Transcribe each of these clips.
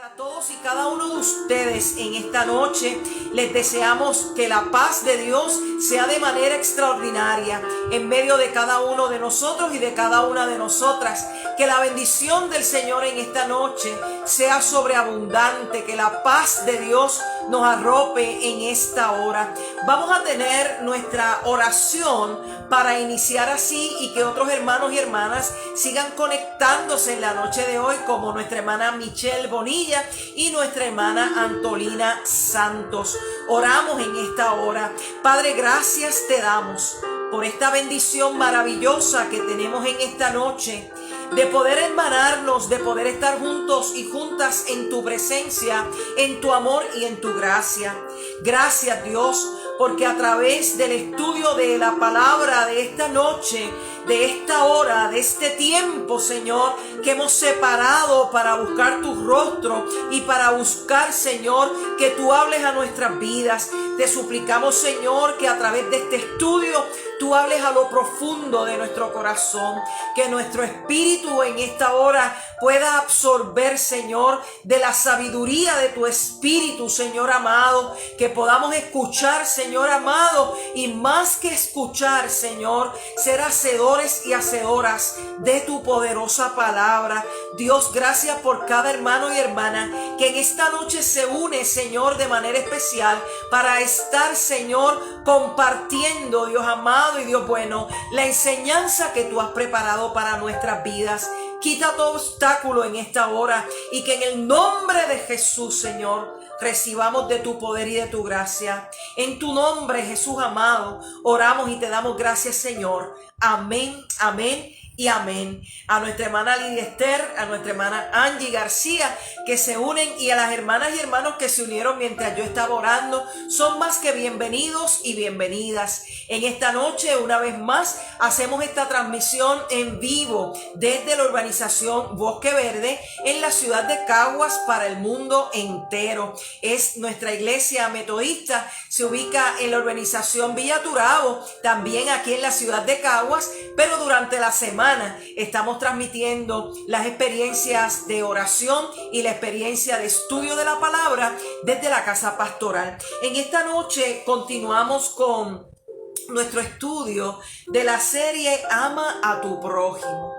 Para todos y cada uno de ustedes en esta noche les deseamos que la paz de Dios sea de manera extraordinaria en medio de cada uno de nosotros y de cada una de nosotras. Que la bendición del Señor en esta noche sea sobreabundante, que la paz de Dios nos arrope en esta hora. Vamos a tener nuestra oración para iniciar así y que otros hermanos y hermanas sigan conectándose en la noche de hoy, como nuestra hermana Michelle Bonilla y nuestra hermana Antolina Santos. Oramos en esta hora. Padre, gracias te damos por esta bendición maravillosa que tenemos en esta noche, de poder hermanarnos, de poder estar juntos y juntas en tu presencia, en tu amor y en tu gracia. Gracias, Dios, porque a través del estudio de la palabra de esta noche, de esta hora, de este tiempo, Señor, que hemos separado para buscar tu rostro y para buscar, Señor, que tú hables a nuestras vidas. Te suplicamos, Señor, que a través de este estudio tú hables a lo profundo de nuestro corazón, que nuestro espíritu en esta hora pueda absorber, Señor, de la sabiduría de tu espíritu, Señor amado, que podamos escuchar, Señor amado, y más que escuchar, Señor, ser hacedores y hacedoras de tu poderosa palabra. Dios, gracias por cada hermano y hermana que en esta noche se une, Señor, de manera especial para estar, Señor, compartiendo, Dios amado y Dios bueno, la enseñanza que tú has preparado para nuestras vidas. Quita todo obstáculo en esta hora y que en el nombre de Jesús, Señor, recibamos de tu poder y de tu gracia. En tu nombre, Jesús amado, oramos y te damos gracias, Señor. Amén, amén y amén. A nuestra hermana Lidia Esther, a nuestra hermana Angie García, que se unen, y a las hermanas y hermanos que se unieron mientras yo estaba orando, son más que bienvenidos y bienvenidas. En esta noche, una vez más, hacemos esta transmisión en vivo desde la urbanización Bosque Verde en la ciudad de Caguas para el mundo entero. Es nuestra iglesia metodista, se ubica en la urbanización Villa Turabo, también aquí en la ciudad de Caguas, pero durante la semana estamos transmitiendo las experiencias de oración y la experiencia de estudio de la palabra desde la casa pastoral. En esta noche continuamos con nuestro estudio de la serie Ama a tu prójimo.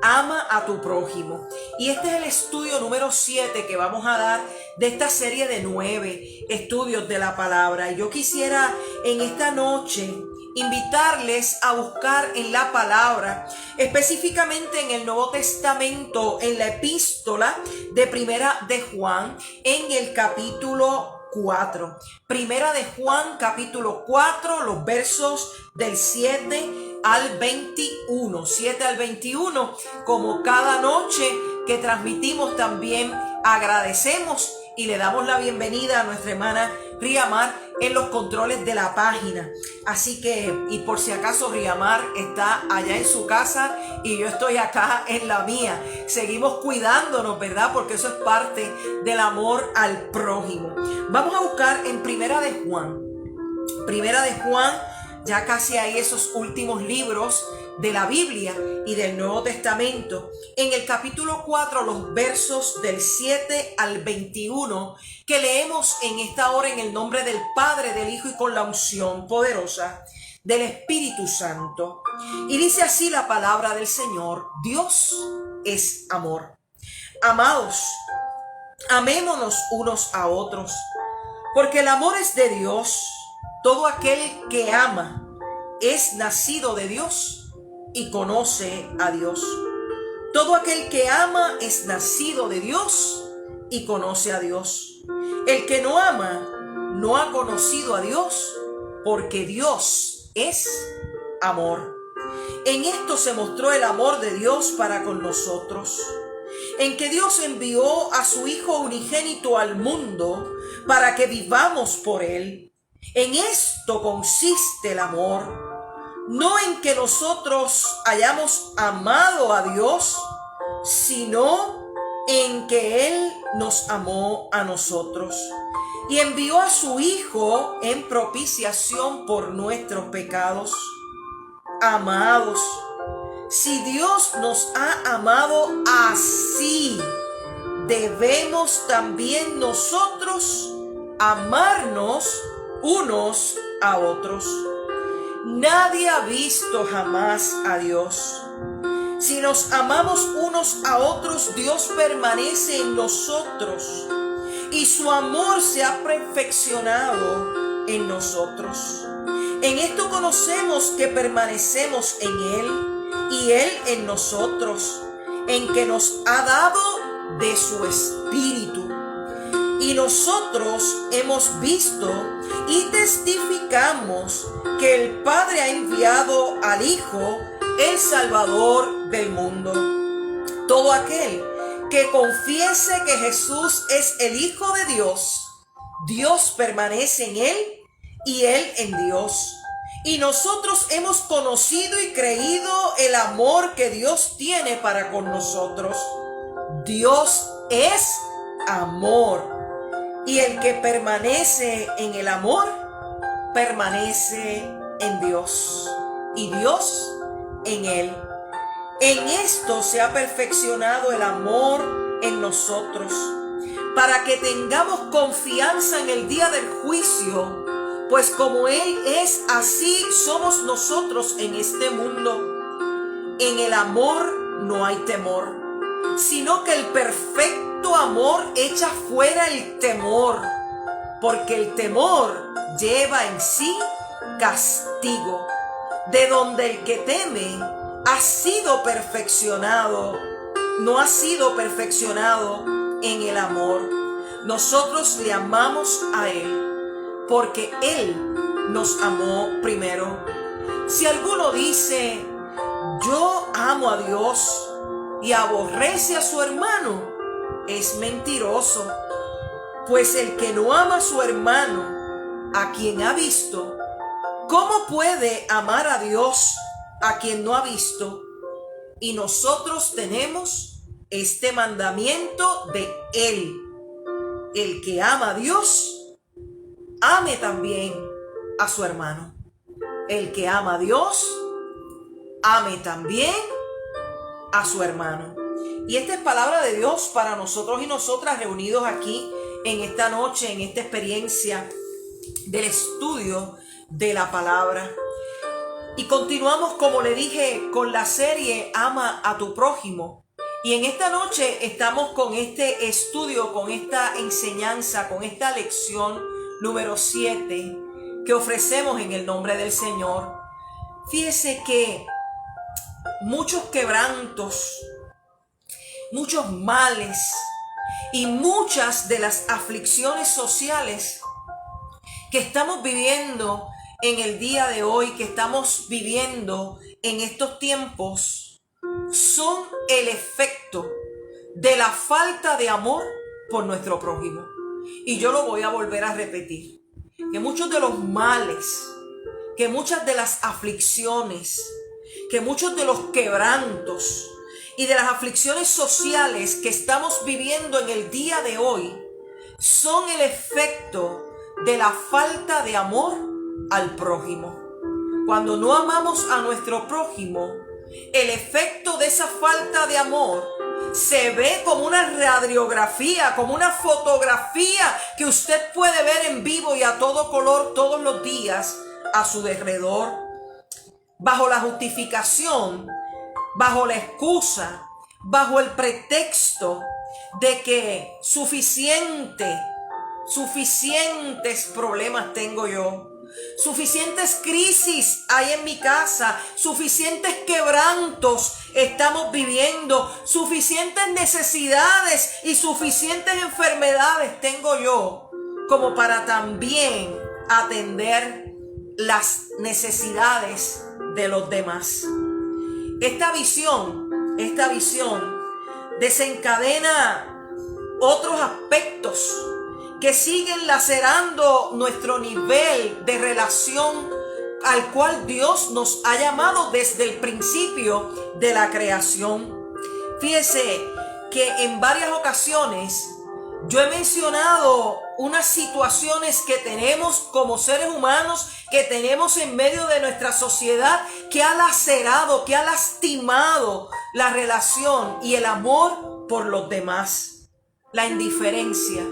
Ama a tu prójimo. Y este es el estudio número 7 que vamos a dar de esta serie de 9 estudios de la palabra. Y yo quisiera en esta noche invitarles a buscar en la palabra, específicamente en el Nuevo Testamento, en la epístola de Primera de Juan, en el capítulo 4. Primera de Juan, capítulo 4, los versos del 7 al 21. 7 al 21, como cada noche que transmitimos también agradecemos y le damos la bienvenida a nuestra hermana Riamar en los controles de la página. Así que, y por si acaso Riamar está allá en su casa y yo estoy acá en la mía, seguimos cuidándonos, ¿verdad? Porque eso es parte del amor al prójimo. Vamos a buscar en Primera de Juan, ya casi hay esos últimos libros de la Biblia y del Nuevo Testamento, en el capítulo 4, los versos del 7 al 21, que leemos en esta hora en el nombre del Padre, del Hijo y con la unción poderosa del Espíritu Santo. Y dice así la palabra del Señor: Dios es amor. Amados, amémonos unos a otros, porque el amor es de Dios. Todo aquel que ama es nacido de Dios y conoce a Dios. Todo aquel que ama es nacido de Dios y conoce a Dios. El que no ama no ha conocido a Dios, porque Dios es amor. En esto se mostró el amor de Dios para con nosotros, en que Dios envió a su Hijo unigénito al mundo para que vivamos por él. En esto consiste el amor, no en que nosotros hayamos amado a Dios, sino en que Él nos amó a nosotros y envió a su Hijo en propiciación por nuestros pecados. Amados, si Dios nos ha amado así, debemos también nosotros amarnos unos a otros. Nadie ha visto jamás a Dios. Si nos amamos unos a otros, Dios permanece en nosotros y su amor se ha perfeccionado en nosotros. En esto conocemos que permanecemos en Él y Él en nosotros, en que nos ha dado de su Espíritu. Y nosotros hemos visto y testificamos que el Padre ha enviado al Hijo, el Salvador del mundo. Todo aquel que confiese que Jesús es el Hijo de Dios, Dios permanece en Él y Él en Dios. Y nosotros hemos conocido y creído el amor que Dios tiene para con nosotros. Dios es amor. Y el que permanece en el amor, permanece en Dios. Y Dios en Él. En esto se ha perfeccionado el amor en nosotros, para que tengamos confianza en el día del juicio, pues como Él es, así somos nosotros en este mundo. En el amor no hay temor, sino que el perfecto amor echa fuera el temor, porque el temor lleva en sí castigo, de donde el que teme ha sido perfeccionado, no ha sido perfeccionado en el amor. Nosotros le amamos a Él, porque Él nos amó primero. Si alguno dice, yo amo a Dios, y aborrece a su hermano, es mentiroso. Pues el que no ama a su hermano, a quien ha visto, ¿cómo puede amar a Dios a quien no ha visto? Y nosotros tenemos este mandamiento de Él: el que ama a Dios, ame también a su hermano. El que ama a Dios, ame también a su hermano. Y esta es palabra de Dios para nosotros y nosotras reunidos aquí en esta noche, en esta experiencia del estudio de la palabra. Y continuamos, como le dije, con la serie Ama a tu prójimo. Y en esta noche estamos con este estudio, con esta enseñanza, con esta lección número 7 que ofrecemos en el nombre del Señor. Fíjese que muchos quebrantos, muchos males y muchas de las aflicciones sociales que estamos viviendo en el día de hoy, que estamos viviendo en estos tiempos, son el efecto de la falta de amor por nuestro prójimo. Y yo lo voy a volver a repetir, que muchos de los males, que muchas de las aflicciones, que muchos de los quebrantos y de las aflicciones sociales que estamos viviendo en el día de hoy son el efecto de la falta de amor al prójimo. Cuando no amamos a nuestro prójimo, el efecto de esa falta de amor se ve como una radiografía, como una fotografía que usted puede ver en vivo y a todo color todos los días a su alrededor, bajo la justificación, bajo la excusa, bajo el pretexto de que suficientes problemas tengo yo, suficientes crisis hay en mi casa, suficientes quebrantos estamos viviendo, suficientes necesidades y suficientes enfermedades tengo yo como para también atender las necesidades de los demás. Esta visión desencadena otros aspectos que siguen lacerando nuestro nivel de relación al cual Dios nos ha llamado desde el principio de la creación. Fíjese que en varias ocasiones yo he mencionado unas situaciones que tenemos como seres humanos, que tenemos en medio de nuestra sociedad, que ha lacerado, que ha lastimado la relación y el amor por los demás. La indiferencia.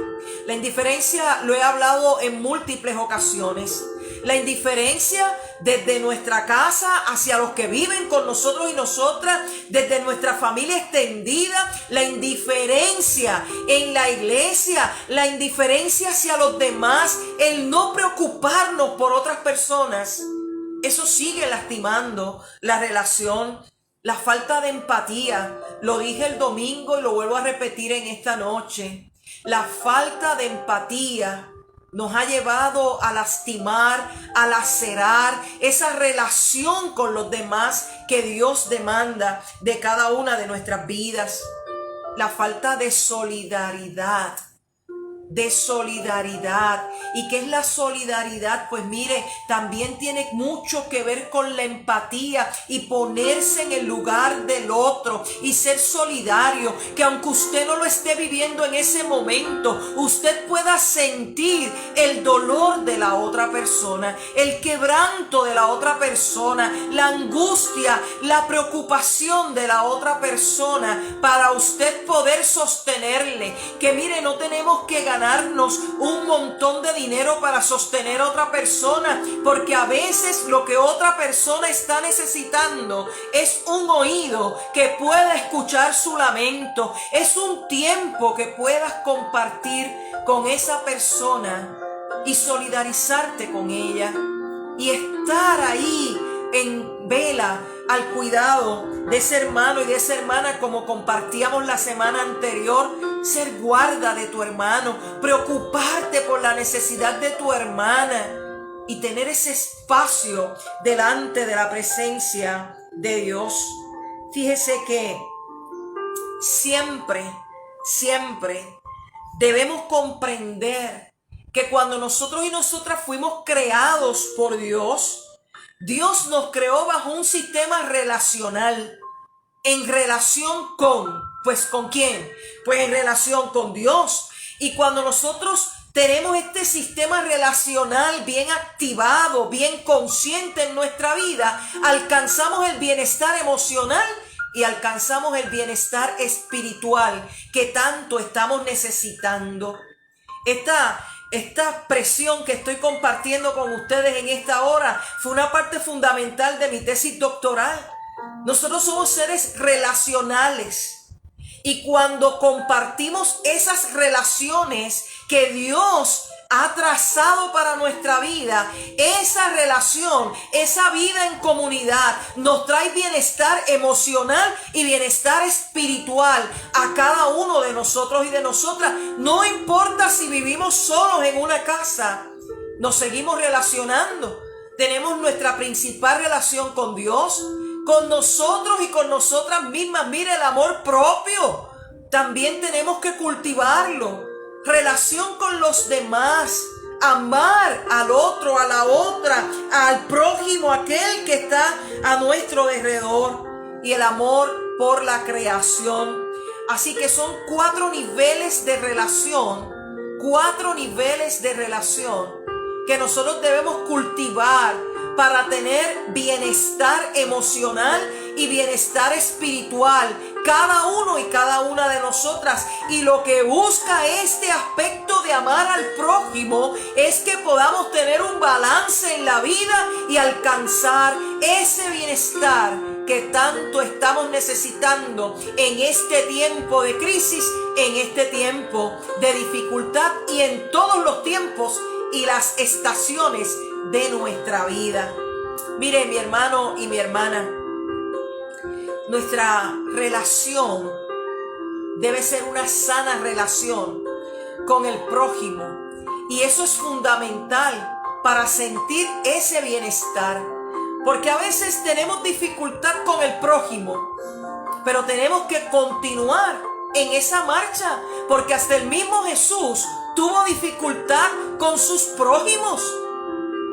La indiferencia lo he hablado en múltiples ocasiones. La indiferencia desde nuestra casa hacia los que viven con nosotros y nosotras, desde nuestra familia extendida, la indiferencia en la iglesia, la indiferencia hacia los demás, el no preocuparnos por otras personas. Eso sigue lastimando la relación. La falta de empatía, lo dije el domingo y lo vuelvo a repetir en esta noche. La falta de empatía nos ha llevado a lastimar, a lacerar esa relación con los demás que Dios demanda de cada una de nuestras vidas. La falta de solidaridad. ¿Y qué es la solidaridad? Pues mire, también tiene mucho que ver con la empatía y ponerse en el lugar del otro y ser solidario, que aunque usted no lo esté viviendo en ese momento, usted pueda sentir el dolor de la otra persona, el quebranto de la otra persona, la angustia, la preocupación de la otra persona, para usted poder sostenerle. Que mire, no tenemos que ganarnos un montón de dinero para sostener a otra persona, porque a veces lo que otra persona está necesitando es un oído que pueda escuchar su lamento, es un tiempo que puedas compartir con esa persona y solidarizarte con ella y estar ahí en vela al cuidado de ese hermano y de esa hermana, como compartíamos la semana anterior. Ser guarda de tu hermano, preocuparte por la necesidad de tu hermana y tener ese espacio delante de la presencia de Dios. Fíjese que siempre debemos comprender que cuando nosotros y nosotras fuimos creados por Dios, Dios nos creó bajo un sistema relacional. ¿En relación con? Pues ¿con quién? Pues en relación con Dios. Y cuando nosotros tenemos este sistema relacional bien activado, bien consciente en nuestra vida, alcanzamos el bienestar emocional y alcanzamos el bienestar espiritual que tanto estamos necesitando. Esta expresión que estoy compartiendo con ustedes en esta hora fue una parte fundamental de mi tesis doctoral. Nosotros somos seres relacionales y cuando compartimos esas relaciones que Dios ha trazado para nuestra vida, esa relación, esa vida en comunidad nos trae bienestar emocional y bienestar espiritual a cada uno de nosotros y de nosotras. No importa si vivimos solos en una casa, nos seguimos relacionando. Tenemos nuestra principal relación con Dios, con nosotros y con nosotras mismas. Mire, el amor propio también tenemos que cultivarlo. Relación con los demás, amar al otro, a la otra, al prójimo, aquel que está a nuestro alrededor, y el amor por la creación. Así que son 4 niveles de relación, 4 niveles de relación que nosotros debemos cultivar para tener bienestar emocional y bienestar espiritual, cada uno y cada una de nosotras. Y lo que busca este aspecto de amar al prójimo es que podamos tener un balance en la vida y alcanzar ese bienestar que tanto estamos necesitando en este tiempo de crisis, en este tiempo de dificultad y en todos los tiempos y las estaciones de nuestra vida. Mire, mi hermano y mi hermana, nuestra relación debe ser una sana relación con el prójimo, y eso es fundamental para sentir ese bienestar, porque a veces tenemos dificultad con el prójimo, pero tenemos que continuar en esa marcha, porque hasta el mismo Jesús tuvo dificultad con sus prójimos.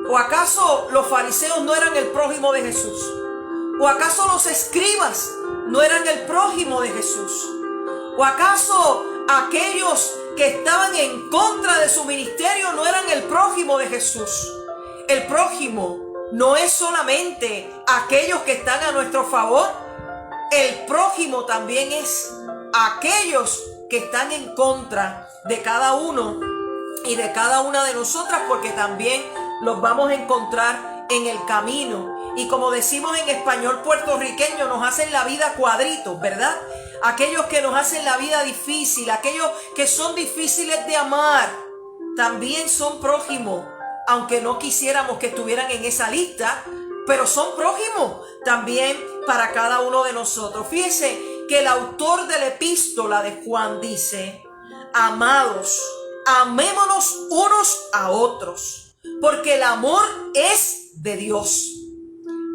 ¿O acaso los fariseos no eran el prójimo de Jesús? ¿O acaso los escribas no eran el prójimo de Jesús? ¿O acaso aquellos que estaban en contra de su ministerio no eran el prójimo de Jesús? El prójimo no es solamente aquellos que están a nuestro favor. El prójimo también es aquellos que están en contra de cada uno y de cada una de nosotras, porque también los vamos a encontrar en el camino. Y como decimos en español puertorriqueño, nos hacen la vida cuadritos, ¿verdad? Aquellos que nos hacen la vida difícil, aquellos que son difíciles de amar, también son prójimos, aunque no quisiéramos que estuvieran en esa lista, pero son prójimos también para cada uno de nosotros. Fíjese que el autor de la epístola de Juan dice: amados, amémonos unos a otros, porque el amor es de Dios.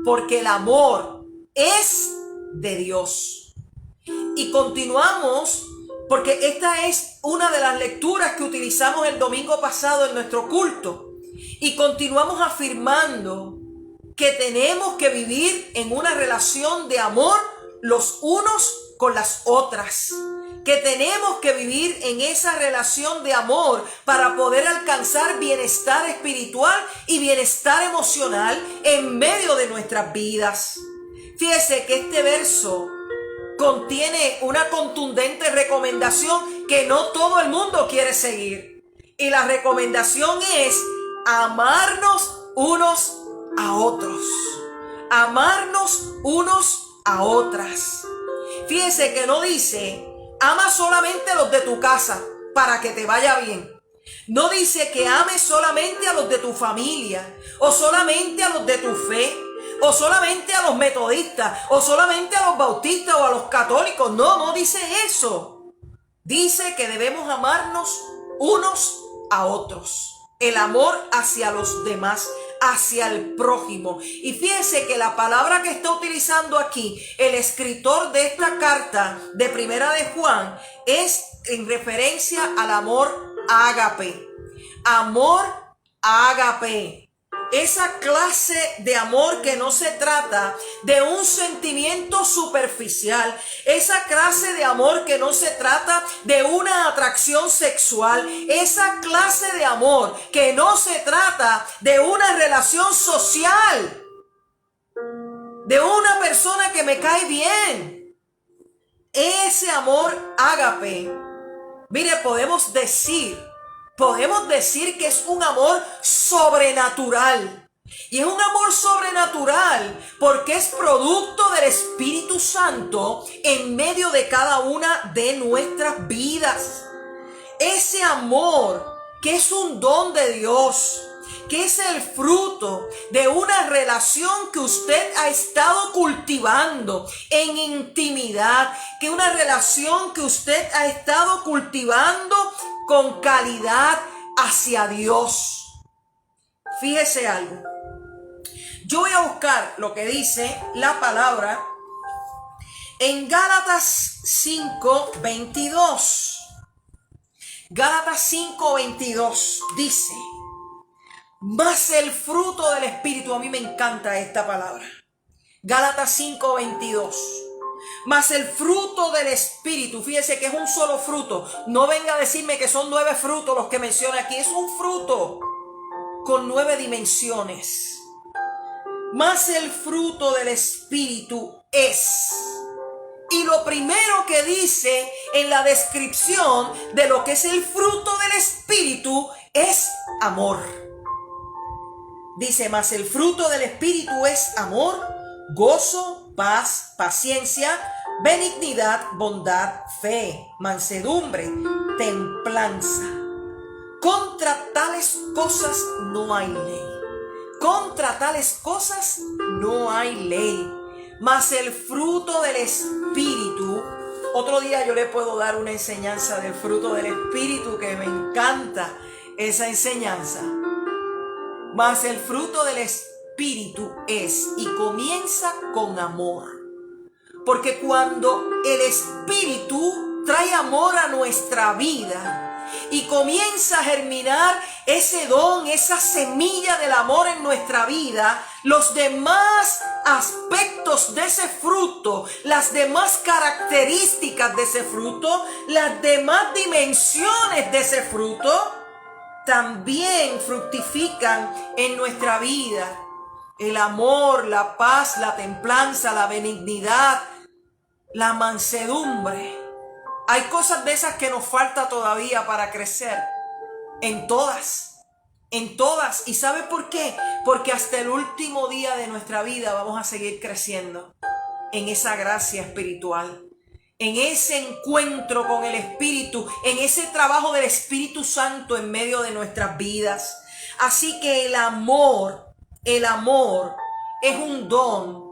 Porque el amor es de Dios. Y continuamos, porque esta es una de las lecturas que utilizamos el domingo pasado en nuestro culto. Y continuamos afirmando que tenemos que vivir en una relación de amor los unos con las otras. Que tenemos que vivir en esa relación de amor para poder alcanzar bienestar espiritual y bienestar emocional en medio de nuestras vidas. Fíjese que este verso contiene una contundente recomendación que no todo el mundo quiere seguir. Y la recomendación es amarnos unos a otros. Amarnos unos a otras. Fíjese que no dice: ama solamente a los de tu casa para que te vaya bien. No dice que ames solamente a los de tu familia, o solamente a los de tu fe, o solamente a los metodistas, o solamente a los bautistas o a los católicos. No dice eso. Dice que debemos amarnos unos a otros. El amor hacia los demás, hacia el prójimo. Y fíjese que la palabra que está utilizando aquí el escritor de esta carta de Primera de Juan es en referencia al amor ágape. Amor ágape. Esa clase de amor que no se trata de un sentimiento superficial. Esa clase de amor que no se trata de una atracción sexual. Esa clase de amor que no se trata de una relación social. De una persona que me cae bien. Ese amor ágape. Mire, podemos decir que es un amor sobrenatural. Y es un amor sobrenatural porque es producto del Espíritu Santo en medio de cada una de nuestras vidas. Ese amor que es un don de Dios, que es el fruto de una relación que usted ha estado cultivando en intimidad, que una relación que usted ha estado cultivando con calidad hacia Dios. Fíjese algo. Yo voy a buscar lo que dice la palabra en Gálatas 5:22. Gálatas 5:22 dice: mas el fruto del Espíritu. A mí me encanta esta palabra. Gálatas 5:22. Mas el fruto del Espíritu, fíjese que es un solo fruto. No venga a decirme que son 9 frutos los que menciona aquí. Es un fruto con 9 dimensiones. Mas el fruto del Espíritu es. Y lo primero que dice en la descripción de lo que es el fruto del Espíritu es amor. Dice: mas el fruto del Espíritu es amor, gozo, paz, paciencia, benignidad, bondad, fe, mansedumbre, templanza. Contra tales cosas no hay ley. Contra tales cosas no hay ley. Mas el fruto del Espíritu, otro día yo le puedo dar una enseñanza del fruto del Espíritu que me encanta esa enseñanza. Mas el fruto del Espíritu es, y comienza con amor. Porque cuando el Espíritu trae amor a nuestra vida y comienza a germinar ese don, esa semilla del amor en nuestra vida, los demás aspectos de ese fruto, las demás características de ese fruto, las demás dimensiones de ese fruto, también fructifican en nuestra vida. El amor, la paz, la templanza, la benignidad, la mansedumbre. Hay cosas de esas que nos falta todavía para crecer. En todas. En todas. ¿Y sabe por qué? Porque hasta el último día de nuestra vida vamos a seguir creciendo en esa gracia espiritual, en ese encuentro con el Espíritu, en ese trabajo del Espíritu Santo en medio de nuestras vidas. Así que el amor es un don.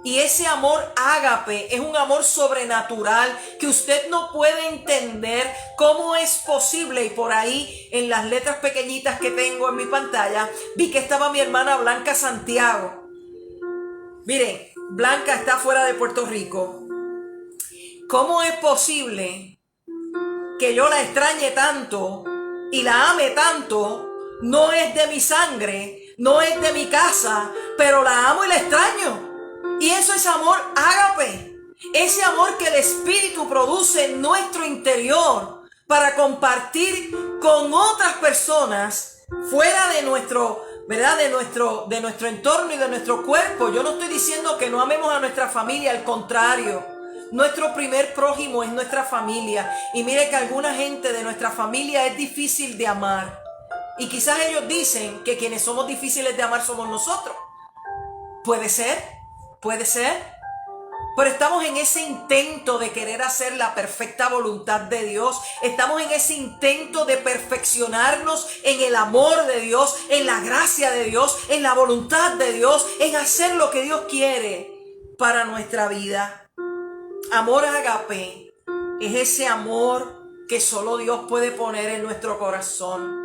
Y ese amor ágape es un amor sobrenatural que usted no puede entender cómo es posible. Y por ahí, en las letras pequeñitas que tengo en mi pantalla, vi que estaba mi hermana Blanca Santiago. Miren, Blanca está fuera de Puerto Rico. ¿Cómo es posible que yo la extrañe tanto y la ame tanto? No es de mi sangre, no es de mi casa, pero la amo y la extraño. Y eso es amor ágape, ese amor que el Espíritu produce en nuestro interior para compartir con otras personas fuera de nuestro, ¿verdad? De nuestro entorno y de nuestro cuerpo. Yo no estoy diciendo que no amemos a nuestra familia, al contrario. Nuestro primer prójimo es nuestra familia. Y mire que alguna gente de nuestra familia es difícil de amar. Y quizás ellos dicen que quienes somos difíciles de amar somos nosotros. Puede ser. Pero estamos en ese intento de querer hacer la perfecta voluntad de Dios. Estamos en ese intento de perfeccionarnos en el amor de Dios, en la gracia de Dios, en la voluntad de Dios, en hacer lo que Dios quiere para nuestra vida. Amor ágape es ese amor que solo Dios puede poner en nuestro corazón.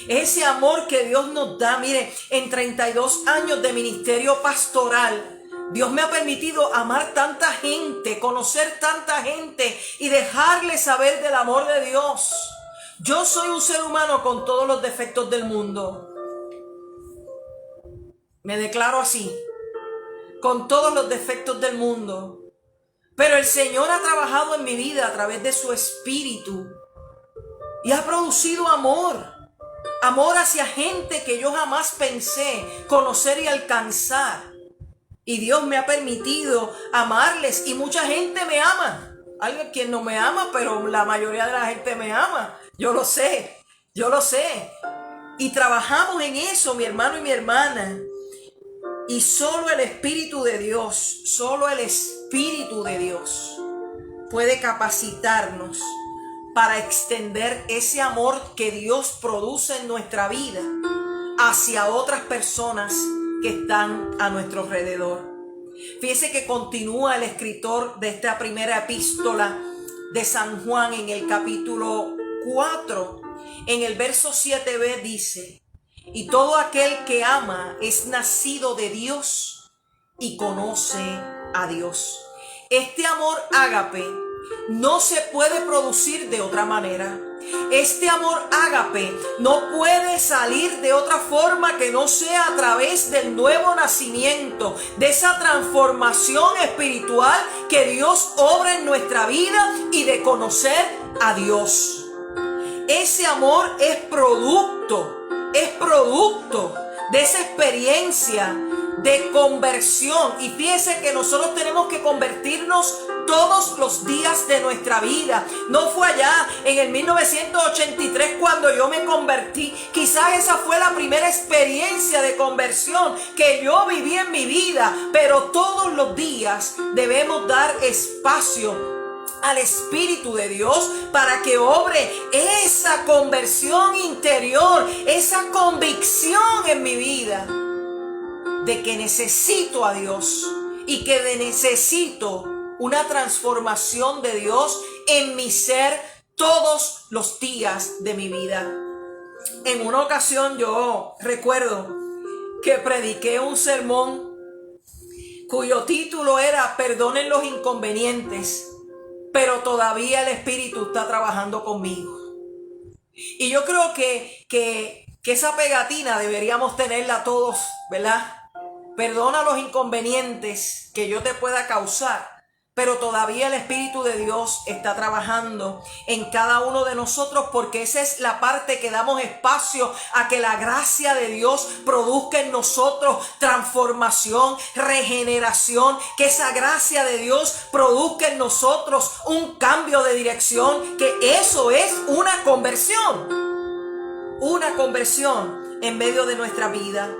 Ese amor que Dios nos da. Mire, en 32 años de ministerio pastoral, Dios me ha permitido amar tanta gente, conocer tanta gente y dejarles saber del amor de Dios. Yo soy un ser humano con todos los defectos del mundo. Me declaro así, con todos los defectos del mundo. Pero el Señor ha trabajado en mi vida a través de su Espíritu y ha producido amor. Amor hacia gente que yo jamás pensé conocer y alcanzar. Y Dios me ha permitido amarles y mucha gente me ama. Alguien quien no me ama, pero la mayoría de la gente me ama. Yo lo sé. Y trabajamos en eso, mi hermano y mi hermana. Y solo el Espíritu de Dios puede capacitarnos para extender ese amor que Dios produce en nuestra vida hacia otras personas que están a nuestro alrededor. Fíjese que continúa el escritor de esta primera epístola de San Juan en el capítulo 4, en el verso 7b dice: y todo aquel que ama es nacido de Dios y conoce a Dios. Este amor ágape no se puede producir de otra manera. Este amor ágape no puede salir de otra forma que no sea a través del nuevo nacimiento, de esa transformación espiritual que Dios obra en nuestra vida y de conocer a Dios. Ese amor es producto de esa experiencia de conversión. Y fíjese que nosotros tenemos que convertirnos todos los días de nuestra vida. No fue allá en el 1983 cuando yo me convertí. Quizás esa fue la primera experiencia de conversión que yo viví en mi vida. Pero todos los días debemos dar espacio al Espíritu de Dios para que obre esa conversión interior, esa convicción en mi vida de que necesito a Dios y que necesito una transformación de Dios en mi ser todos los días de mi vida. En una ocasión yo recuerdo que prediqué un sermón cuyo título era "Perdonen los inconvenientes, pero todavía el Espíritu está trabajando conmigo". Y yo creo que esa pegatina deberíamos tenerla todos, ¿verdad? Perdona los inconvenientes que yo te pueda causar, Pero todavía el Espíritu de Dios está trabajando en cada uno de nosotros, porque esa es la parte que damos espacio a que la gracia de Dios produzca en nosotros transformación, regeneración, que esa gracia de Dios produzca en nosotros un cambio de dirección, que eso es una conversión en medio de nuestra vida.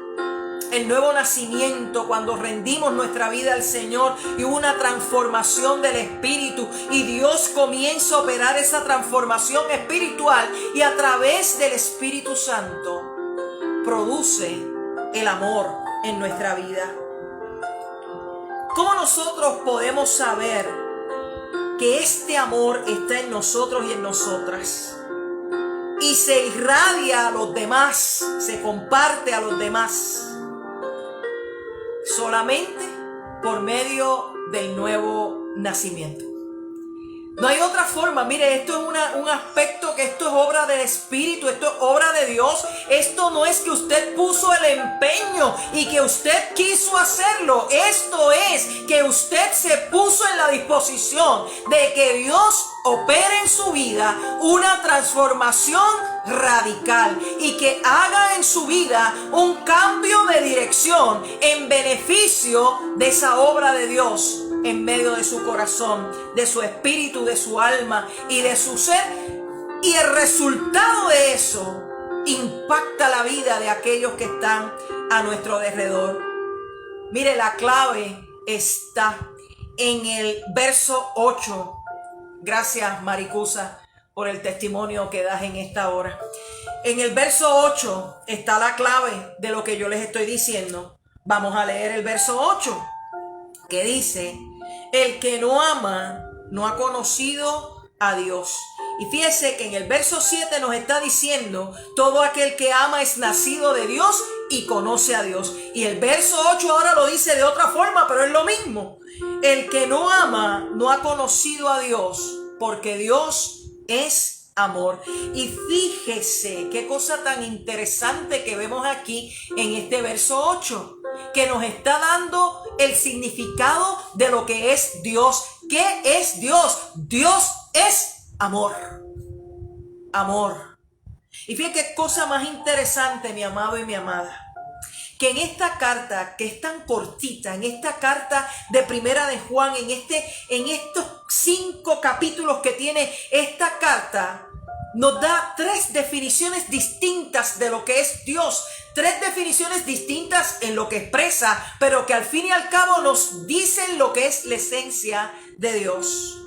El nuevo nacimiento, cuando rendimos nuestra vida al Señor y hubo una transformación del espíritu, y Dios comienza a operar esa transformación espiritual, y a través del Espíritu Santo produce el amor en nuestra vida. ¿Cómo nosotros podemos saber que este amor está en nosotros y en nosotras y se irradia a los demás, se comparte a los demás? Solamente por medio del nuevo nacimiento. No hay otra forma. Mire, esto es un aspecto que esto es obra del Espíritu, esto es obra de Dios. Esto no es que usted puso el empeño y que usted quiso hacerlo. Esto es que usted se puso en la disposición de que Dios opere en su vida una transformación radical y que haga en su vida un cambio de dirección en beneficio de esa obra de Dios en medio de su corazón, de su espíritu, de su alma y de su ser. Y el resultado de eso impacta la vida de aquellos que están a nuestro alrededor. Mire, la clave está en el verso 8. Gracias, Maricusa, por el testimonio que das en esta hora. En el verso 8 está la clave de lo que yo les estoy diciendo. Vamos a leer el verso 8, que dice: el que no ama no ha conocido a Dios. Y fíjese que en el verso 7 nos está diciendo: todo aquel que ama es nacido de Dios y conoce a Dios. Y el verso 8 ahora lo dice de otra forma, pero es lo mismo. El que no ama no ha conocido a Dios, porque Dios es amor. Y fíjese qué cosa tan interesante que vemos aquí en este verso 8, que nos está dando el significado de lo que es Dios. ¿Qué es Dios? Dios es amor. Amor. Y fíjate qué cosa más interesante, mi amado y mi amada, que en esta carta, que es tan cortita, en esta carta de Primera de Juan, en estos 5 capítulos que tiene esta carta, nos da 3 definiciones distintas de lo que es Dios. 3 definiciones distintas en lo que expresa, pero que al fin y al cabo nos dicen lo que es la esencia de Dios.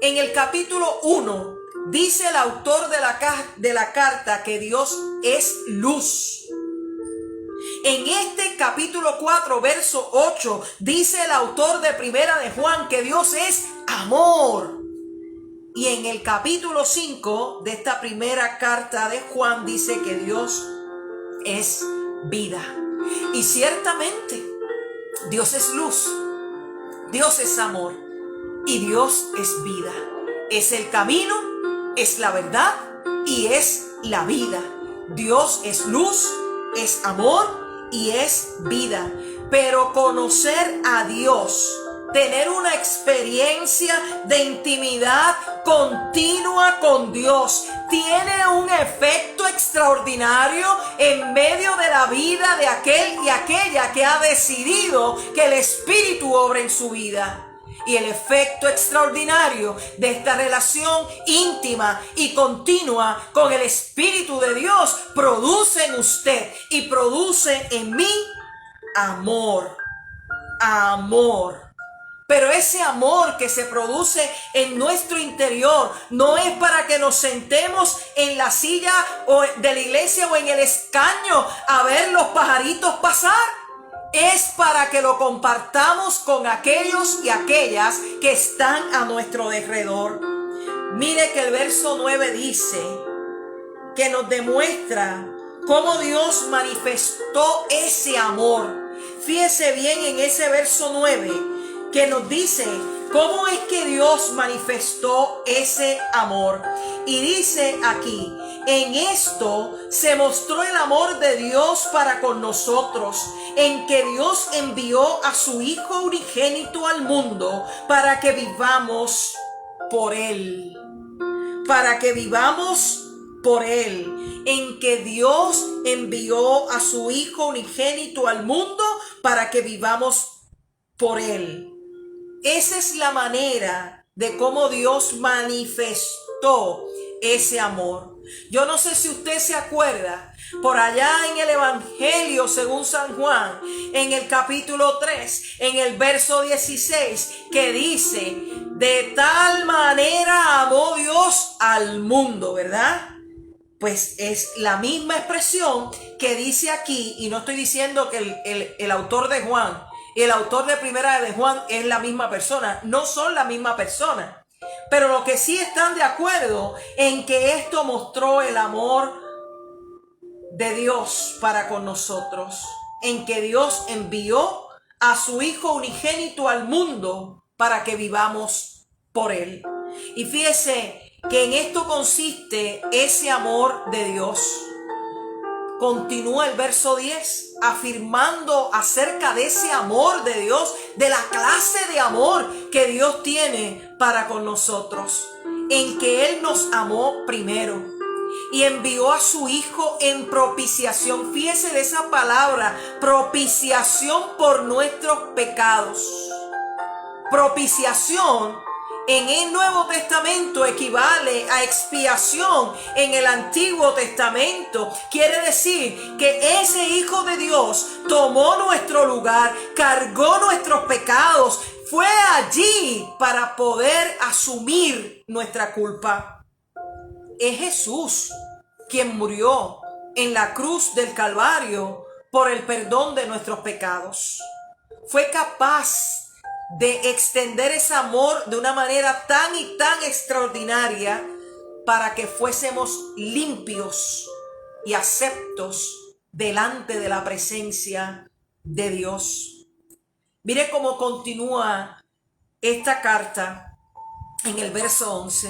En el capítulo 1 dice el autor de la carta que Dios es luz. En este capítulo 4, verso 8, dice el autor de Primera de Juan que Dios es amor. Y en el capítulo 5 de esta primera carta de Juan dice que Dios es vida. Y ciertamente Dios es luz, Dios es amor y Dios es vida. Es el camino, es la verdad y es la vida. Dios es luz, es amor y es vida. Pero conocer a Dios, tener una experiencia de intimidad continua con Dios, tiene un efecto extraordinario en medio de la vida de aquel y aquella que ha decidido que el Espíritu obra en su vida. Y el efecto extraordinario de esta relación íntima y continua con el Espíritu de Dios produce en usted y produce en mí amor. Amor. Pero ese amor que se produce en nuestro interior no es para que nos sentemos en la silla de la iglesia o en el escaño a ver los pajaritos pasar. Es para que lo compartamos con aquellos y aquellas que están a nuestro alrededor. Mire que el verso 9 dice que nos demuestra cómo Dios manifestó ese amor. Fíjese bien en ese verso 9 que nos dice cómo es que Dios manifestó ese amor. Y dice aquí En esto se mostró el amor de Dios para con nosotros, en que Dios envió a su Hijo unigénito al mundo para que vivamos por Él. Para que vivamos por Él. En que Dios envió a su Hijo unigénito al mundo para que vivamos por Él. Esa es la manera de cómo Dios manifestó ese amor. Yo no sé si usted se acuerda, por allá en el Evangelio según San Juan, en el capítulo 3, en el verso 16, que dice, de tal manera amó Dios al mundo, ¿verdad? Pues es la misma expresión que dice aquí, y no estoy diciendo que el autor de Juan y el autor de Primera de Juan es la misma persona, no son la misma persona. Pero lo que sí están de acuerdo en que esto mostró el amor de Dios para con nosotros, en que Dios envió a su Hijo unigénito al mundo para que vivamos por Él. Y fíjese que en esto consiste ese amor de Dios. Continúa el verso 10 afirmando acerca de ese amor de Dios, de la clase de amor que Dios tiene para con nosotros, en que Él nos amó primero y envió a su Hijo en propiciación. Fíjese de esa palabra, propiciación por nuestros pecados. Propiciación en el Nuevo Testamento equivale a expiación en el Antiguo Testamento. Quiere decir que ese Hijo de Dios tomó nuestro lugar, cargó nuestros pecados, fue allí para poder asumir nuestra culpa. Es Jesús quien murió en la cruz del Calvario por el perdón de nuestros pecados. Fue capaz de extender ese amor de una manera tan y tan extraordinaria para que fuésemos limpios y aceptos delante de la presencia de Dios. Mire cómo continúa esta carta en el verso 11.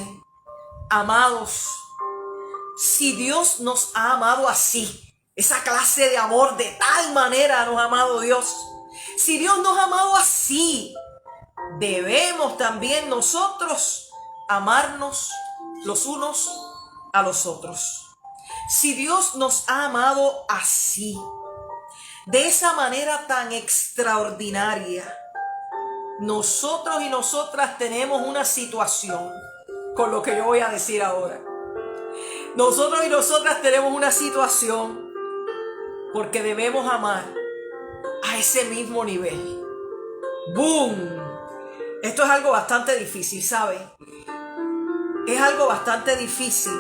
Amados, si Dios nos ha amado así, esa clase de amor, de tal manera nos ha amado Dios. Si Dios nos ha amado así, debemos también nosotros amarnos los unos a los otros. Si Dios nos ha amado así, de esa manera tan extraordinaria, nosotros y nosotras tenemos una situación con lo que yo voy a decir ahora. Nosotros y nosotras tenemos una situación porque debemos amar a ese mismo nivel. ¡Boom! Esto es algo bastante difícil, ¿sabe? Es algo bastante difícil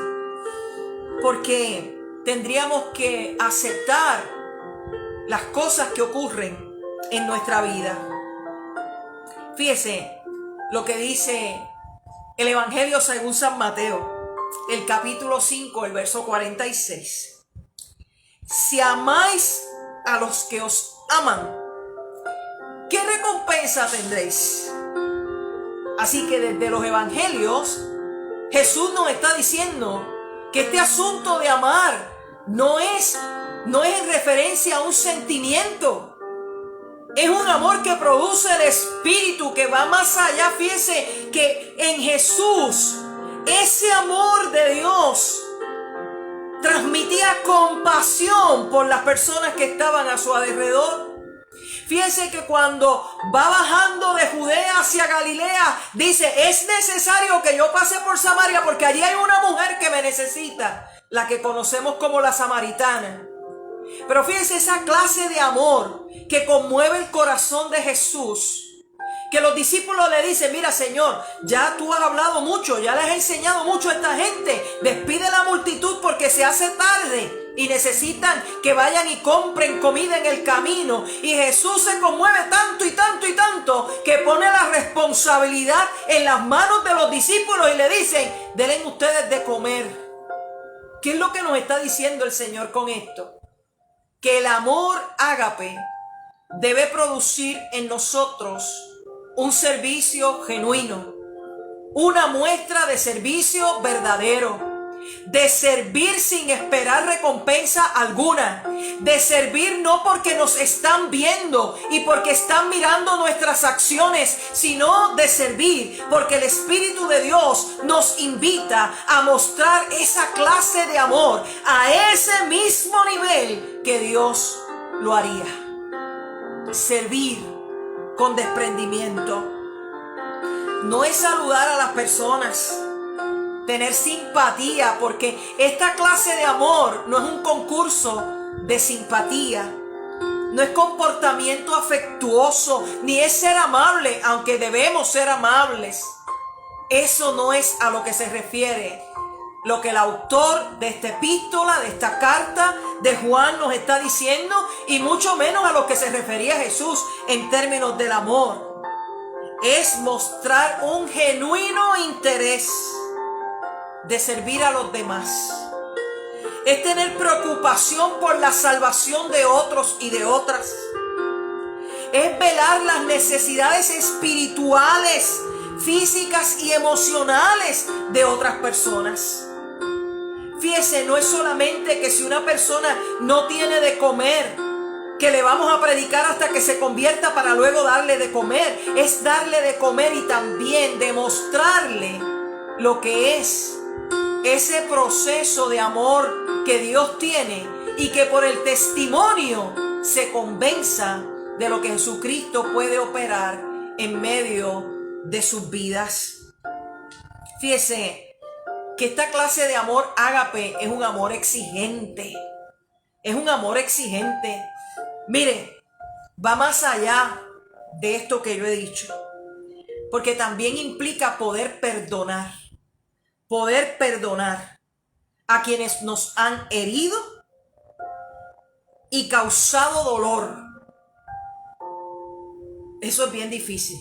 porque tendríamos que aceptar las cosas que ocurren en nuestra vida. Fíjese lo que dice el Evangelio según San Mateo, el capítulo 5, el verso 46. Si amáis a los que os aman, ¿qué recompensa tendréis? Así que desde los evangelios, Jesús nos está diciendo que este asunto de amar no es en referencia a un sentimiento. Es un amor que produce el Espíritu, que va más allá. Fíjense que en Jesús, ese amor de Dios transmitía compasión por las personas que estaban a su alrededor. Fíjense que cuando va bajando de Judea hacia Galilea, dice, es necesario que yo pase por Samaria porque allí hay una mujer que me necesita, la que conocemos como la samaritana. Pero fíjense esa clase de amor que conmueve el corazón de Jesús, que los discípulos le dicen, mira Señor, ya tú has hablado mucho, ya les has enseñado mucho a esta gente, despide la multitud porque se hace tarde y necesitan que vayan y compren comida en el camino. Y Jesús se conmueve tanto y tanto y tanto que pone la responsabilidad en las manos de los discípulos y le dicen, denle ustedes de comer. ¿Qué es lo que nos está diciendo el Señor con esto? Que el amor ágape debe producir en nosotros un servicio genuino, una muestra de servicio verdadero. de servir sin esperar recompensa alguna, de servir no porque nos están viendo y porque están mirando nuestras acciones, sino de servir porque el Espíritu de Dios nos invita a mostrar esa clase de amor a ese mismo nivel que Dios lo haría. Servir con desprendimiento. No es saludar a las personas, tener simpatía, porque esta clase de amor no es un concurso de simpatía, no es comportamiento afectuoso, ni es ser amable, aunque debemos ser amables. Eso no es a lo que se refiere lo que el autor de esta epístola, de esta carta de Juan nos está diciendo, y mucho menos a lo que se refería Jesús en términos del amor. Es mostrar un genuino interés de servir a los demás. Es tener preocupación por la salvación de otros y de otras. Es velar las necesidades espirituales, físicas y emocionales de otras personas. Fíjese, no es solamente que si una persona no tiene de comer, que le vamos a predicar hasta que se convierta para luego darle de comer. Es darle de comer y también demostrarle lo que es ese proceso de amor que Dios tiene y que por el testimonio se convenza de lo que Jesucristo puede operar en medio de sus vidas. Fíjese que esta clase de amor ágape es un amor exigente. Es un amor exigente. Mire, va más allá de esto que yo he dicho, porque también implica poder perdonar a quienes nos han herido y causado dolor. Eso es bien difícil,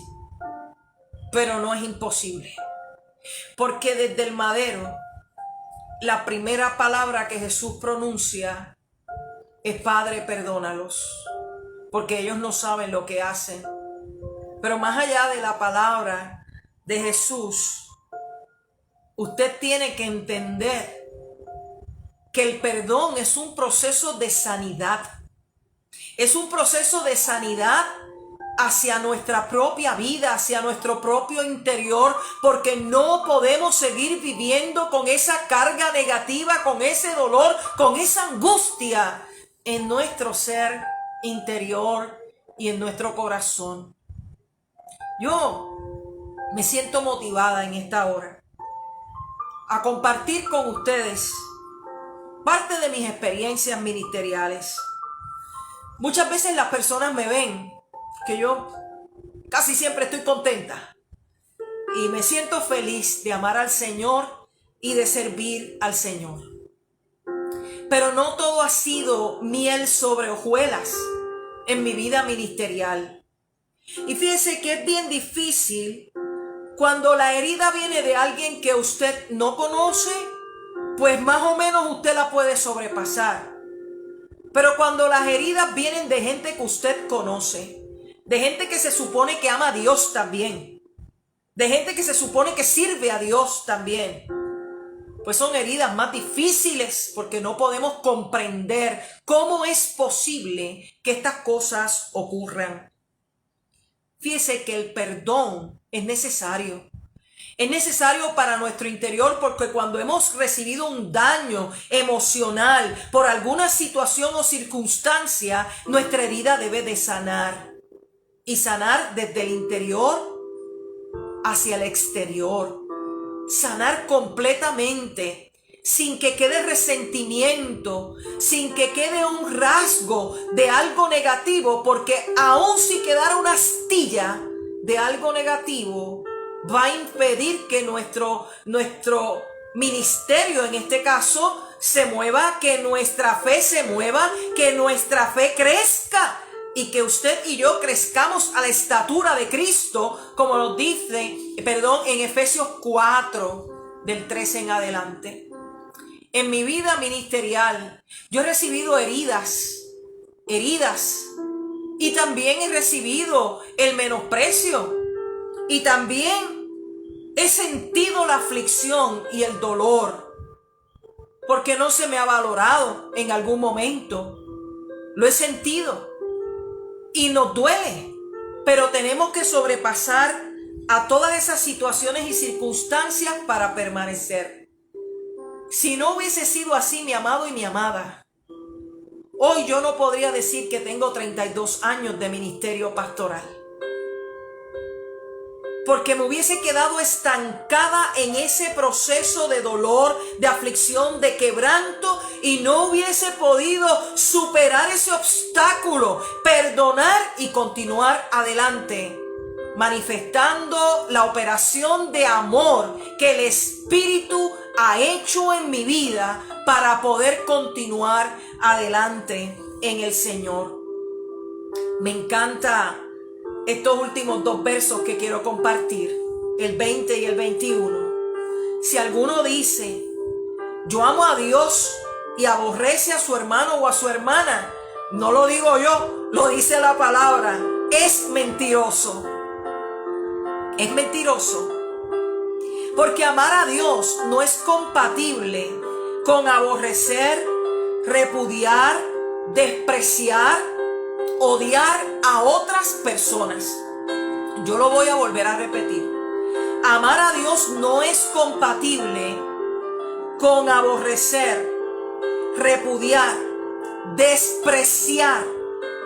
pero no es imposible, porque desde el madero la primera palabra que Jesús pronuncia es: Padre, perdónalos, porque ellos no saben lo que hacen. Pero más allá de la palabra de Jesús, usted tiene que entender que el perdón es un proceso de sanidad. Es un proceso de sanidad hacia nuestra propia vida, hacia nuestro propio interior, porque no podemos seguir viviendo con esa carga negativa, con ese dolor, con esa angustia en nuestro ser interior y en nuestro corazón. Yo me siento motivada en esta hora a compartir con ustedes parte de mis experiencias ministeriales. Muchas veces las personas me ven que yo casi siempre estoy contenta y me siento feliz de amar al Señor y de servir al Señor. Pero no todo ha sido miel sobre hojuelas en mi vida ministerial. Y fíjese que es bien difícil cuando la herida viene de alguien que usted no conoce, pues más o menos usted la puede sobrepasar. Pero cuando las heridas vienen de gente que usted conoce, de gente que se supone que ama a Dios también, de gente que se supone que sirve a Dios también, pues son heridas más difíciles, porque no podemos comprender cómo es posible que estas cosas ocurran. Fíjese que el perdón es necesario. Es necesario para nuestro interior, porque cuando hemos recibido un daño emocional por alguna situación o circunstancia, nuestra herida debe de sanar. Y sanar desde el interior hacia el exterior. Sanar completamente, sin que quede resentimiento, sin que quede un rasgo de algo negativo, porque aun si quedara una astilla de algo negativo, va a impedir que nuestro ministerio, en este caso, se mueva, que nuestra fe se mueva, que nuestra fe crezca y que usted y yo crezcamos a la estatura de Cristo, como nos dice, en Efesios 4, del 13 en adelante. En mi vida ministerial, yo he recibido heridas, y también he recibido el menosprecio, y también he sentido la aflicción y el dolor. porque no se me ha valorado en algún momento. Lo he sentido y nos duele, pero tenemos que sobrepasar a todas esas situaciones y circunstancias para permanecer. Si no hubiese sido así, mi amado y mi amada, hoy yo no podría decir que tengo 32 años de ministerio pastoral, porque me hubiese quedado estancada en ese proceso de dolor, de aflicción, de quebranto, y no hubiese podido superar ese obstáculo, perdonar y continuar adelante, manifestando la operación de amor que el Espíritu ha hecho en mi vida para poder continuar adelante en el Señor. Me encanta estos últimos dos versos que quiero compartir, el 20 y el 21. Si alguno dice, yo amo a Dios y aborrece a su hermano o a su hermana, no lo digo yo, lo dice la palabra, es mentiroso. Es mentiroso. Porque amar a Dios no es compatible con aborrecer, repudiar, despreciar, odiar a otras personas. Yo lo voy a volver a repetir. Amar a Dios no es compatible con aborrecer, repudiar, despreciar,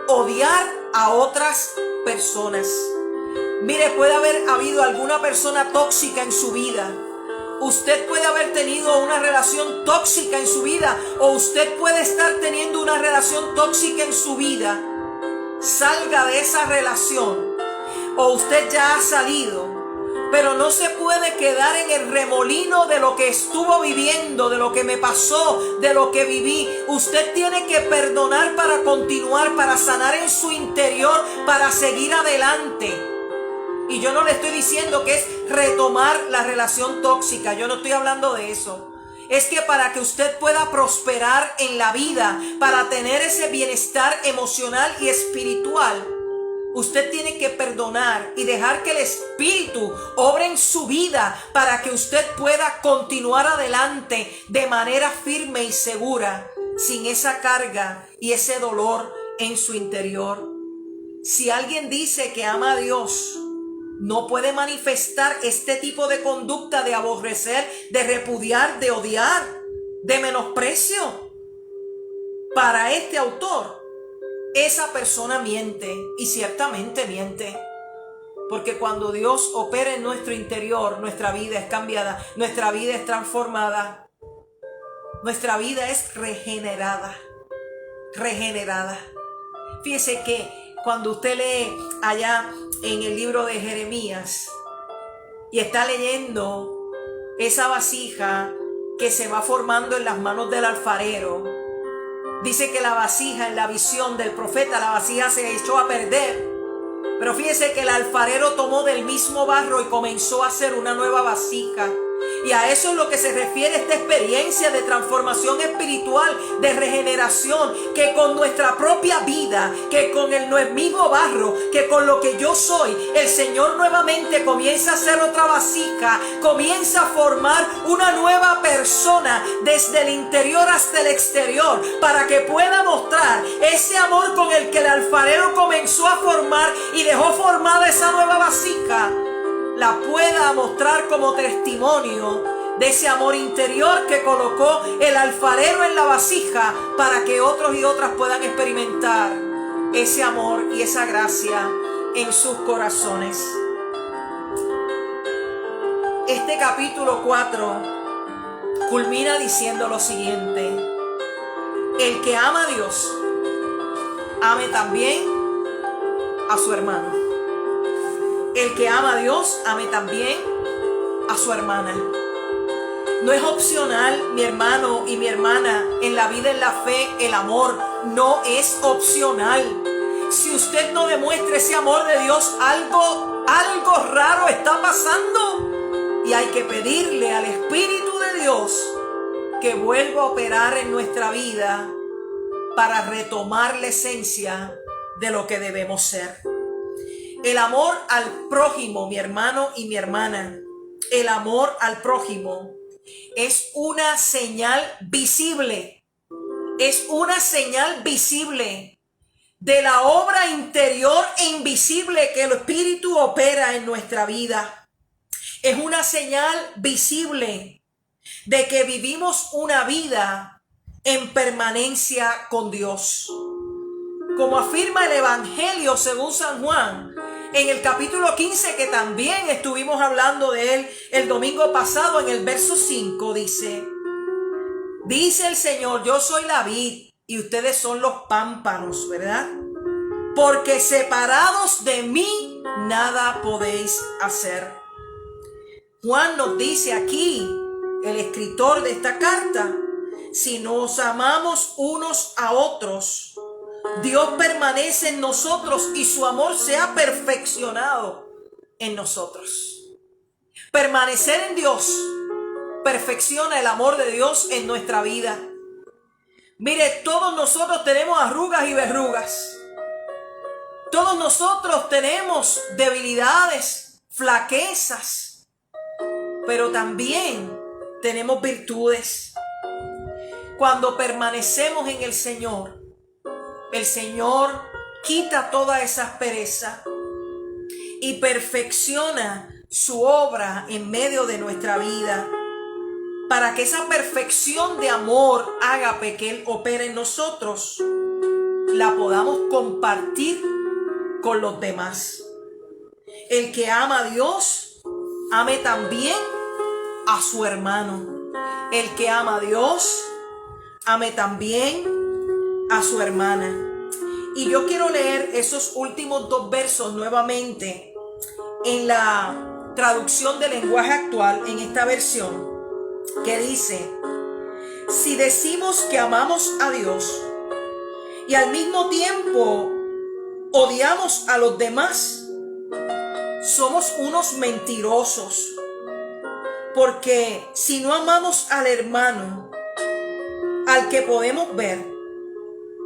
odiar a otras personas. Mire, puede haber habido alguna persona tóxica en su vida. Usted puede haber tenido una relación tóxica en su vida, o usted puede estar teniendo una relación tóxica en su vida. Salga de esa relación, o usted ya ha salido, pero no se puede quedar en el remolino de lo que estuvo viviendo, de lo que me pasó, de lo que viví. Usted tiene que perdonar para continuar, para sanar en su interior, para seguir adelante. Y yo no le estoy diciendo que es retomar la relación tóxica, yo no estoy hablando de eso. Es que para que usted pueda prosperar en la vida, para tener ese bienestar emocional y espiritual, usted tiene que perdonar y dejar que el Espíritu obre en su vida para que usted pueda continuar adelante de manera firme y segura, sin esa carga y ese dolor en su interior. Si alguien dice que ama a Dios, no puede manifestar este tipo de conducta de aborrecer, de repudiar, de odiar, de menosprecio. Para este autor, esa persona miente, y ciertamente miente. Porque cuando Dios opera en nuestro interior, nuestra vida es cambiada, nuestra vida es transformada, nuestra vida es regenerada. Fíjese que cuando usted lee allá en el libro de Jeremías y está leyendo esa vasija que se va formando en las manos del alfarero, dice que la vasija, en la visión del profeta, la vasija se echó a perder. Pero fíjese que el alfarero tomó del mismo barro y comenzó a hacer una nueva vasija. Y a eso es lo que se refiere esta experiencia de transformación espiritual, de regeneración, que con nuestra propia vida, que con el mismo barro, que con lo que yo soy, el Señor nuevamente comienza a hacer otra vasija, comienza a formar una nueva persona desde el interior hasta el exterior, para que pueda mostrar ese amor con el que el alfarero comenzó a formar y dejó formada esa nueva vasija, la pueda mostrar como testimonio de ese amor interior que colocó el alfarero en la vasija, para que otros y otras puedan experimentar ese amor y esa gracia en sus corazones. Este capítulo 4 culmina diciendo lo siguiente: el que ama a Dios, ame también a su hermano. El que ama a Dios, ame también a su hermana. No es opcional, mi hermano y mi hermana, en la vida, en la fe, el amor no es opcional. Si usted no demuestra ese amor de Dios, algo raro está pasando. Y hay que pedirle al Espíritu de Dios que vuelva a operar en nuestra vida para retomar la esencia de lo que debemos ser. El amor al prójimo, mi hermano y mi hermana, el amor al prójimo es una señal visible. Es una señal visible de la obra interior e invisible que el Espíritu opera en nuestra vida. Es una señal visible de que vivimos una vida en permanencia con Dios. Como afirma el Evangelio según San Juan, en el capítulo 15, que también estuvimos hablando de él el domingo pasado, en el verso 5, dice el Señor: yo soy la vid y ustedes son los pámpanos, ¿verdad? Porque separados de mí nada podéis hacer. Juan nos dice aquí, el escritor de esta carta: si nos amamos unos a otros, Dios permanece en nosotros y su amor se ha perfeccionado en nosotros. Permanecer en Dios perfecciona el amor de Dios en nuestra vida. Mire, todos nosotros tenemos arrugas y verrugas. Todos nosotros tenemos debilidades, flaquezas, pero también tenemos virtudes. Cuando permanecemos en el Señor quita toda esa aspereza y perfecciona su obra en medio de nuestra vida, para que esa perfección de amor haga que Él opere en nosotros, la podamos compartir con los demás. El que ama a Dios, ame también a su hermano. El que ama a Dios, ame también a su hermana. Y yo quiero leer esos últimos 2 versos nuevamente en la traducción del lenguaje actual, en esta versión, que dice: si decimos que amamos a Dios y al mismo tiempo odiamos a los demás, somos unos mentirosos. Porque si no amamos al hermano, al que podemos ver,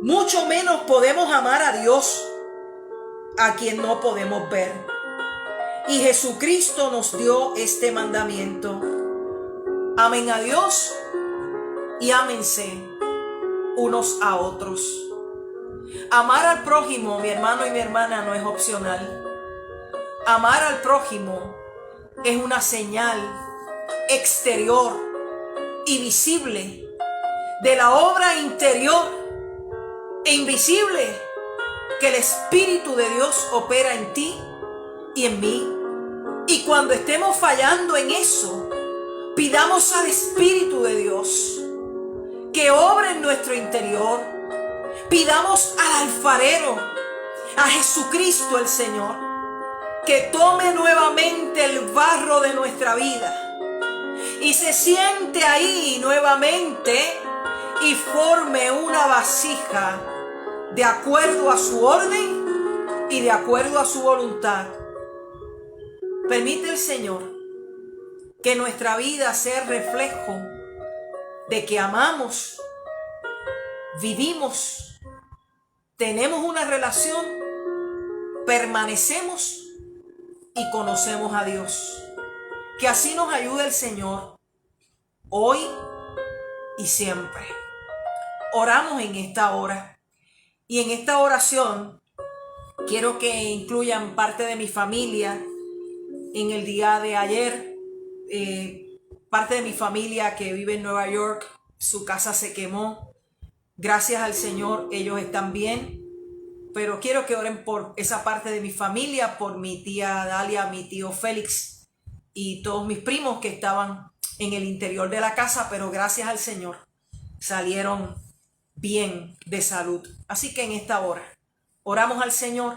mucho menos podemos amar a Dios, a quien no podemos ver. Y Jesucristo nos dio este mandamiento: amen a Dios y ámense unos a otros. Amar al prójimo, mi hermano y mi hermana, no es opcional. Amar al prójimo es una señal exterior y visible de la obra interior e invisible que el Espíritu de Dios opera en ti y en mí. Y cuando estemos fallando en eso, pidamos al Espíritu de Dios que obre en nuestro interior. Pidamos al alfarero, a Jesucristo el Señor, que tome nuevamente el barro de nuestra vida y se siente ahí nuevamente y forme una vasija de acuerdo a su orden y de acuerdo a su voluntad. Permite el Señor que nuestra vida sea reflejo de que amamos, vivimos, tenemos una relación, permanecemos y conocemos a Dios. Que así nos ayude el Señor hoy y siempre. Oramos en esta hora y en esta oración quiero que incluyan parte de mi familia. En el día de ayer, parte de mi familia que vive en Nueva York, su casa se quemó. Gracias al Señor, ellos están bien. Pero quiero que oren por esa parte de mi familia, por mi tía Dalia, mi tío Félix y todos mis primos que estaban en el interior de la casa, pero gracias al Señor salieron bien de salud. Así que en esta hora oramos al Señor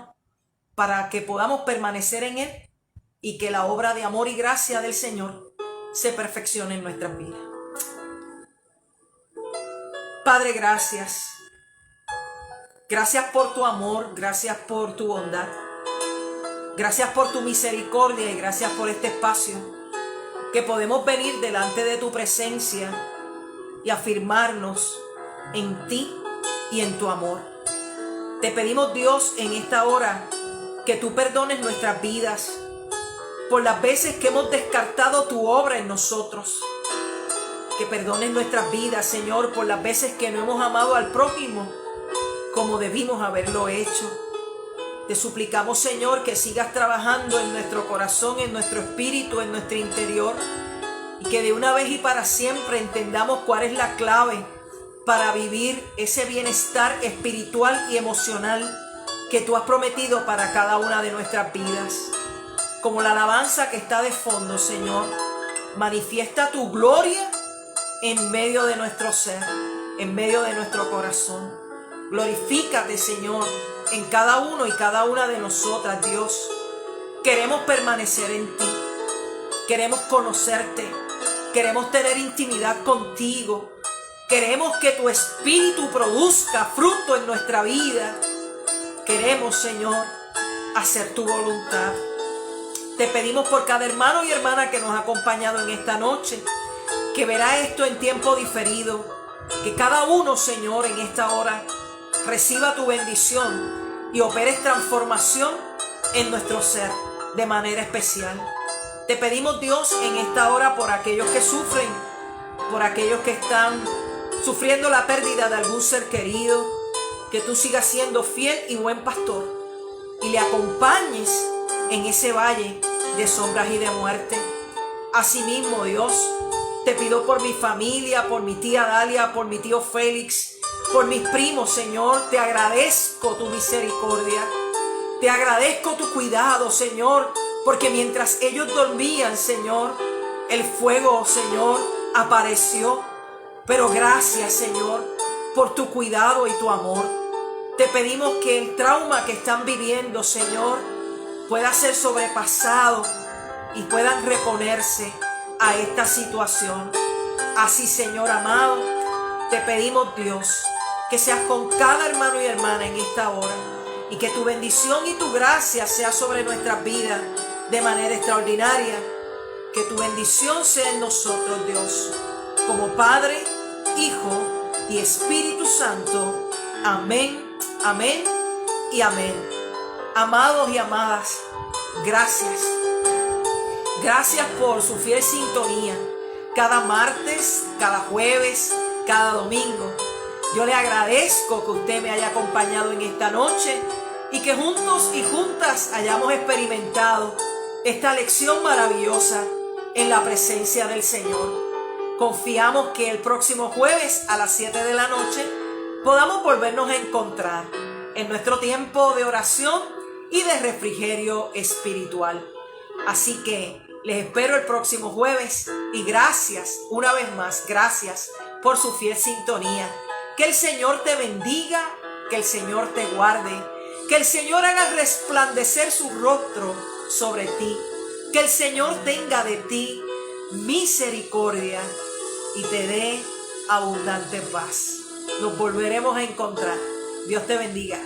para que podamos permanecer en Él y que la obra de amor y gracia del Señor se perfeccione en nuestras vidas. Padre, gracias. Gracias por tu amor, gracias por tu bondad. Gracias por tu misericordia y gracias por este espacio que podemos venir delante de tu presencia y afirmarnos en ti y en tu amor. Te pedimos, Dios, en esta hora que tú perdones nuestras vidas por las veces que hemos descartado tu obra en nosotros, que perdones nuestras vidas, Señor, por las veces que no hemos amado al prójimo como debimos haberlo hecho. Te suplicamos, Señor, que sigas trabajando en nuestro corazón, en nuestro espíritu, en nuestro interior, y que de una vez y para siempre entendamos cuál es la clave para vivir ese bienestar espiritual y emocional que tú has prometido para cada una de nuestras vidas. Como la alabanza que está de fondo, Señor, manifiesta tu gloria en medio de nuestro ser, en medio de nuestro corazón. Glorifícate, Señor, en cada uno y cada una de nosotras, Dios. Queremos permanecer en ti, queremos conocerte, queremos tener intimidad contigo, queremos que tu espíritu produzca fruto en nuestra vida. Queremos, Señor, hacer tu voluntad. Te pedimos por cada hermano y hermana que nos ha acompañado en esta noche, que verá esto en tiempo diferido, que cada uno, Señor, en esta hora reciba tu bendición y operes transformación en nuestro ser de manera especial. Te pedimos, Dios, en esta hora por aquellos que sufren, por aquellos que están sufriendo la pérdida de algún ser querido, que tú sigas siendo fiel y buen pastor y le acompañes en ese valle de sombras y de muerte. Asimismo, Dios, te pido por mi familia, por mi tía Dalia, por mi tío Félix, por mis primos, Señor. Te agradezco tu misericordia, te agradezco tu cuidado, Señor, porque mientras ellos dormían, Señor, el fuego, Señor, apareció. Pero gracias, Señor, por tu cuidado y tu amor. Te pedimos que el trauma que están viviendo, Señor, pueda ser sobrepasado y puedan reponerse a esta situación. Así, Señor amado, te pedimos, Dios, que seas con cada hermano y hermana en esta hora y que tu bendición y tu gracia sea sobre nuestras vidas de manera extraordinaria. Que tu bendición sea en nosotros, Dios, como Padre, Hijo y Espíritu Santo. Amén, amén y amén. Amados y amadas, gracias. Gracias por su fiel sintonía. Cada martes, cada jueves, cada domingo. Yo le agradezco que usted me haya acompañado en esta noche y que juntos y juntas hayamos experimentado esta lección maravillosa en la presencia del Señor. Confiamos que el próximo jueves a las 7 de la noche podamos volvernos a encontrar en nuestro tiempo de oración y de refrigerio espiritual. Así que les espero el próximo jueves y gracias, una vez más, gracias por su fiel sintonía. Que el Señor te bendiga, que el Señor te guarde, que el Señor haga resplandecer su rostro sobre ti, que el Señor tenga de ti misericordia y te dé abundante paz. Nos volveremos a encontrar. Dios te bendiga.